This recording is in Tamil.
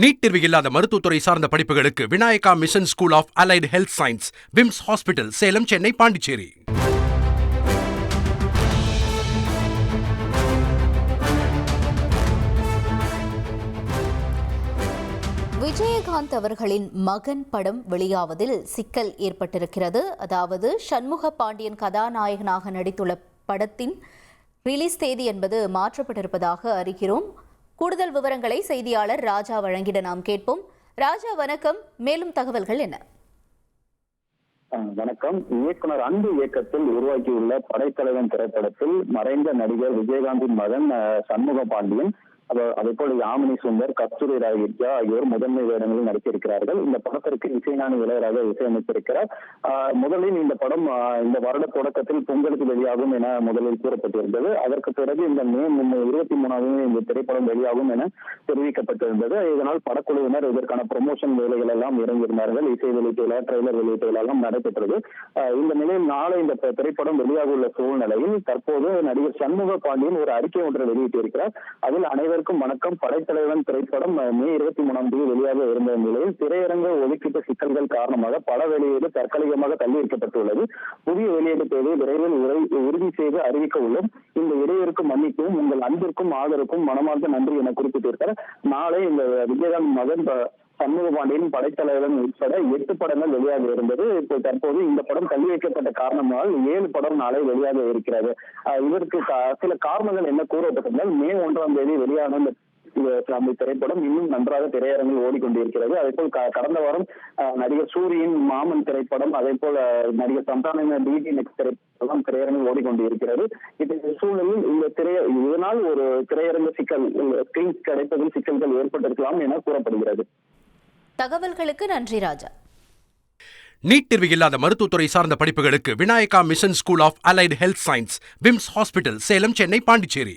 நீட் தேர்வு இல்லாத மருத்துவத்துறை சார்ந்த படிப்புகளுக்கு Vinayaka mission school of allied health science, VIMS hospital, Salem, Chennai, Pondicherry. Vijayakanth அவர்களின் மகன் படம் வெளியாவதில் சிக்கல் ஏற்பட்டிருக்கிறது. அதாவது சண்முக பாண்டியன் கதாநாயகனாக நடித்துள்ள படத்தின் ரிலீஸ் தேதி என்பது மாற்றப்பட்டிருப்பதாக அறிகிறோம். கூடுதல் விவரங்களை செய்தியாளர் ராஜா வழங்கிட நாம் கேட்போம். ராஜா, வணக்கம். மேலும் தகவல்கள் என்ன? வணக்கம். இயக்குனர் அன்பு இயக்கத்தில் உருவாக்கியுள்ள படைத்தலைவன் திரைப்படத்தில் மறைந்த நடிகர் விஜயகாந்தின் மகன் சண்முக பாண்டியன், அதே போல யாமினி சுந்தர், கஸ்தூரி ராய்வித்யா ஆகியோர் முதன்மை வேடங்களில் நடித்திருக்கிறார்கள். இந்த படத்திற்கு இசைஞானி இளையராஜா இசையமைத்திருக்கிறார். முதலில் இந்த படம் இந்த வருட தொடக்கத்தில் பொங்கலுக்கு வெளியாகும் என முதலில் கூறப்பட்டிருந்தது. அதற்கு பிறகு இந்த மே 23 இந்த திரைப்படம் வெளியாகும் என தெரிவிக்கப்பட்டிருந்தது. இதனால் படக்குழுவினர் இதற்கான ப்ரமோஷன் வேலைகள் எல்லாம் இறங்கியிருந்தார்கள். இசை வெளியீட்டு, ட்ரெய்லர் வெளியீட்டு எல்லாம் நடைபெற்றது. இந்த நிலையில் நாளை இந்த திரைப்படம் வெளியாக உள்ள சூழ்நிலையில் தற்போது நடிகர் சண்முக பாண்டியன் ஒரு அறிக்கை ஒன்றை வெளியிட்டிருக்கிறார். அதில் அனைவருக்கும் வணக்கம், படைத்தலைவன் திரைப்படம் மே 23 வெளியாக இருந்த நிலையில் திரையரங்க ஒதுக்கீட்டு சிக்கல்கள் காரணமாக பட வெளியீடு தற்காலிகமாக தள்ளி வைக்கப்பட்டுள்ளது. புதிய வெளியீடு தேவை விரைவில் உறுதி செய்து அறிவிக்க உள்ளோம். இந்த இடையூறுக்கு மன்னிப்பும் உங்கள் அன்பிற்கும் ஆதரவுக்கும் மனமார்ந்த நன்றி என குறிப்பிட்டிருக்கிறார். நாளை இந்த விஜயகாந்த் மகன் சண்முக பாண்டியன் படைத்தலைவன் உட்பட 8 படங்கள் வெளியாக இருந்தது. இப்போ தற்போது இந்த படம் தள்ளி வைக்கப்பட்ட காரணமாக 7 படம் நாளை வெளியாக இருக்கிறது. இதற்கு சில காரணங்கள் என்ன கூறப்பட்டிருந்தால், மே 1 வெளியான இந்த திரைப்படம் இன்னும் நன்றாக திரையரங்கில் ஓடிக்கொண்டிருக்கிறது. அதே போல் கடந்த வாரம் நடிகர் சூரியின் மாமன் திரைப்படம், அதே போல நடிகர் சந்தானத்தின் டிடி நெக்ஸ்ட் திரைப்படம் திரையரங்கில் ஓடிக்கொண்டிருக்கிறது. இந்த சூழலில் இதனால் ஒரு திரையரங்க சிக்கல், ஸ்கிரீன் கிடைப்பதில் சிக்கல்கள் ஏற்பட்டிருக்கலாம் என கூறப்படுகிறது. தகவல்களுக்கு நன்றி ராஜா. நீட் தேர்வு இல்லாத மருத்துவத்துறை சார்ந்த படிப்புகளுக்கு Vinayaka mission school of allied health science, VIMS hospital, Salem, Chennai, Pondicherry.